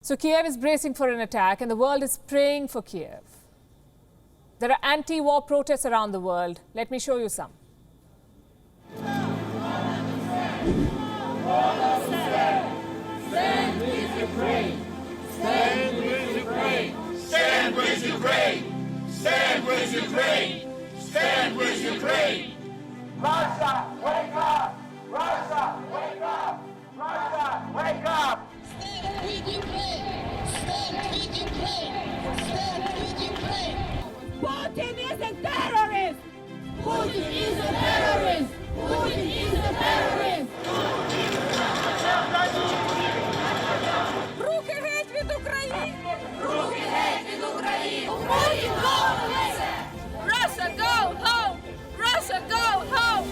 So Kiev is bracing for an attack and the world is praying for Kiev. There are anti-war protests around the world. Let me show you some. Stand with Ukraine! Stand with Ukraine! Stand with Ukraine! Stand with Ukraine! Stand with Ukraine! Russia, wake up! Russia, wake up! Russia, wake up! Stand with Ukraine! Stand with Ukraine! Stand with Ukraine! Putin is a terrorist! Putin is a terrorist! Putin is a terrorist! Руки геть від України! Руки геть від України! Putin, go home! Russia, go home! Russia, go home!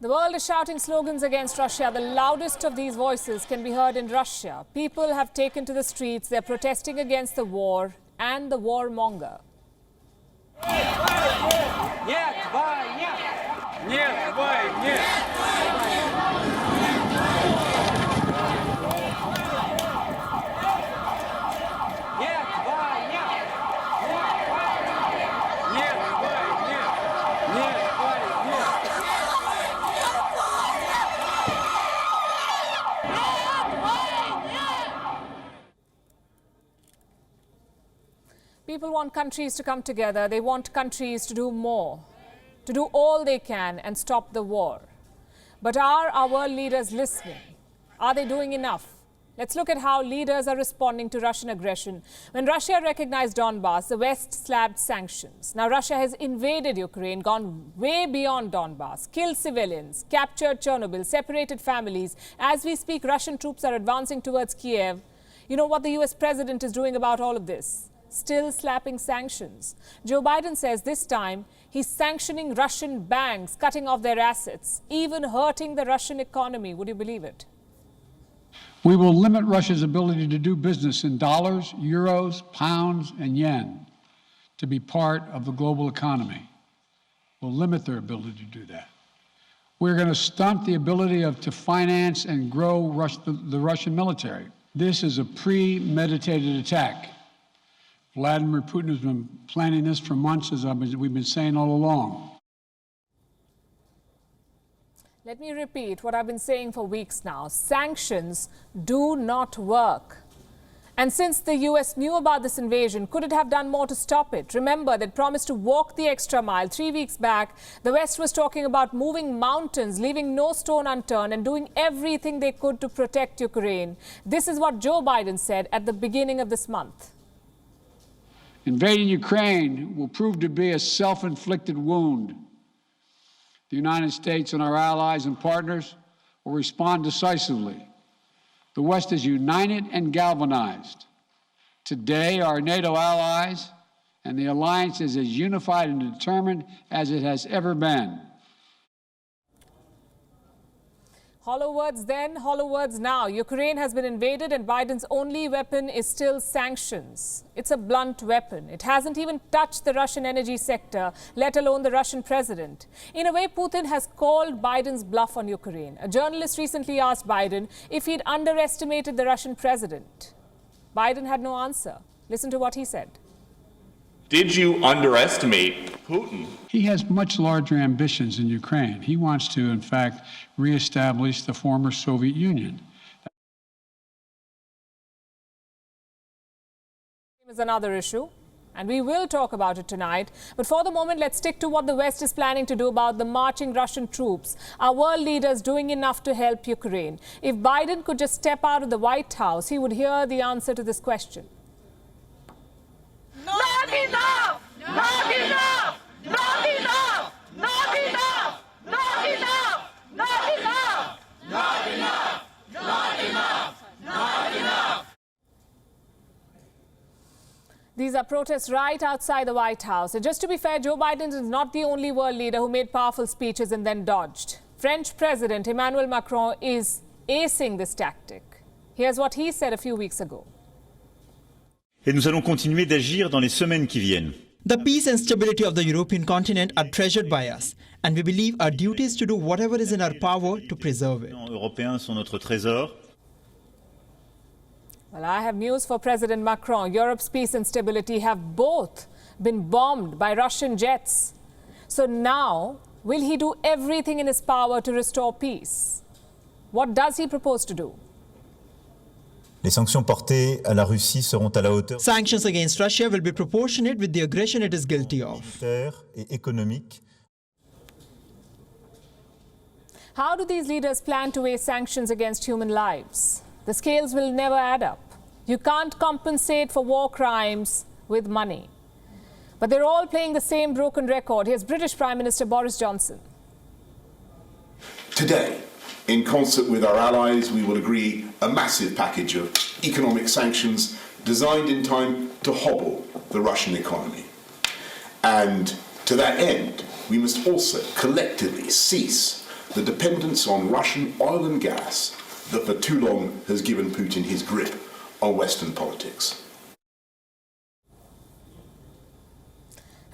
The world is shouting slogans against Russia. The loudest of these voices can be heard in Russia. People have taken to the streets. They're protesting against the war and the warmonger. Нет войне! Нет войне! People want countries to come together. They want countries to do more, to do all they can and stop the war. But are our world leaders listening? Are they doing enough? Let's look at how leaders are responding to Russian aggression. When Russia recognized Donbass, the West slapped sanctions. Now Russia has invaded Ukraine, gone way beyond Donbass, killed civilians, captured Chernobyl, separated families. As we speak, Russian troops are advancing towards Kiev. You know what the US president is doing about all of this? Still slapping sanctions. Joe Biden says this time he's sanctioning Russian banks, cutting off their assets, even hurting the Russian economy. Would you believe it? We will limit Russia's ability to do business in dollars, euros, pounds, and yen to be part of the global economy. We'll limit their ability to do that. We're going to stunt the ability to finance and grow the Russian military. This is a premeditated attack. Vladimir Putin has been planning this for months, as we've been saying all along. Let me repeat what I've been saying for weeks now. Sanctions do not work. And since the US knew about this invasion, could it have done more to stop it? Remember, they promised to walk the extra mile. 3 weeks back, the West was talking about moving mountains, leaving no stone unturned, and doing everything they could to protect Ukraine. This is what Joe Biden said at the beginning of this month. Invading Ukraine will prove to be a self-inflicted wound. The United States and our allies and partners will respond decisively. The West is united and galvanized. Today, our NATO allies and the alliance is as unified and determined as it has ever been. Hollow words then, hollow words now. Ukraine has been invaded and Biden's only weapon is still sanctions. It's a blunt weapon. It hasn't even touched the Russian energy sector, let alone the Russian president. In a way, Putin has called Biden's bluff on Ukraine. A journalist recently asked Biden if he'd underestimated the Russian president. Biden had no answer. Listen to what he said. Did you underestimate Putin? He has much larger ambitions in Ukraine. He wants to, in fact, reestablish the former Soviet Union. Is another issue, and we will talk about it tonight. But for the moment, let's stick to what the West is planning to do about the marching Russian troops. Are world leaders doing enough to help Ukraine? If Biden could just step out of the White House, he would hear the answer to this question. Not enough! Not enough! Not enough! Not enough! Not enough! Not enough! Not enough! Not enough! Not enough! These are protests right outside the White House. And just to be fair, Joe Biden is not the only world leader who made powerful speeches and then dodged. French President Emmanuel Macron is acing this tactic. Here's what he said a few weeks ago. Et nous allons continuer d'agir dans les semaines qui viennent The peace and stability of the European continent are treasured by us, and we believe our duty is to do whatever is in our power to preserve it. Européens sont notre trésor. Well, I have news for President Macron. Europe's peace and stability have both been bombed by Russian jets. So now, will he do everything in his power to restore peace? What does he propose to do? Les sanctions portées à la Russie seront à la hauteur Sanctions against Russia will be proportionate with the aggression it is guilty of. militaire et économique. How do these leaders plan to weigh sanctions against human lives? The scales will never add up. You can't compensate for war crimes with money. But they're all playing the same broken record. Here's British Prime Minister Boris Johnson. Today, in concert with our allies, we will agree a massive package of economic sanctions designed in time to hobble the Russian economy. And to that end, we must also collectively cease the dependence on Russian oil and gas that for too long has given Putin his grip on Western politics.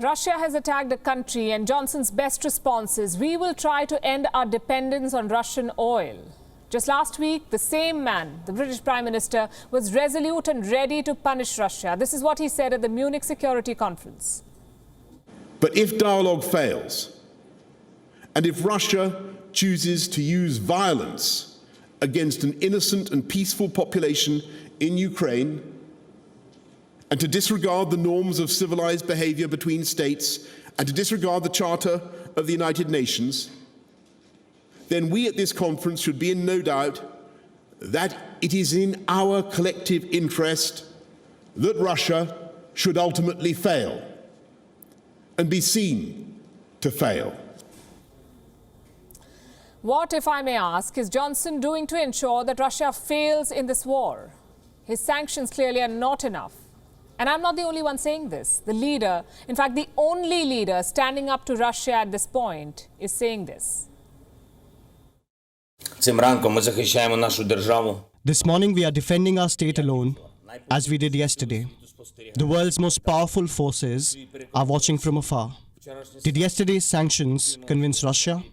Russia has attacked a country, and Johnson's best response is, we will try to end our dependence on Russian oil. Just last week, the same man, the British Prime Minister, was resolute and ready to punish Russia. This is what he said at the Munich Security Conference. But if dialogue fails, and if Russia chooses to use violence against an innocent and peaceful population in Ukraine, and to disregard the norms of civilized behavior between states, and to disregard the Charter of the United Nations, then we at this conference should be in no doubt that it is in our collective interest that Russia should ultimately fail and be seen to fail. What, if I may ask, is Johnson doing to ensure that Russia fails in this war? His sanctions clearly are not enough. And I'm not the only one saying this. The leader, in fact, the only leader standing up to Russia at this point, is saying this. This morning we are defending our state alone, as we did yesterday. The world's most powerful forces are watching from afar. Did yesterday's sanctions convince Russia?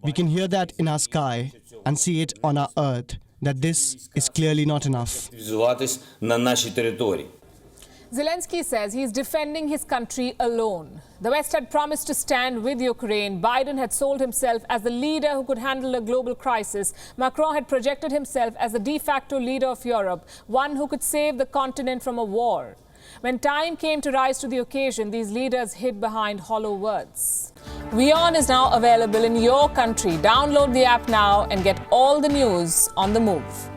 We can hear that in our sky and see it on our earth, that this is clearly not enough. Zelenskyy says he is defending his country alone. The West had promised to stand with Ukraine. Biden had sold himself as the leader who could handle a global crisis. Macron had projected himself as the de facto leader of Europe, one who could save the continent from a war. When time came to rise to the occasion, these leaders hid behind hollow words. WION is now available in your country. Download the app now and get all the news on the move.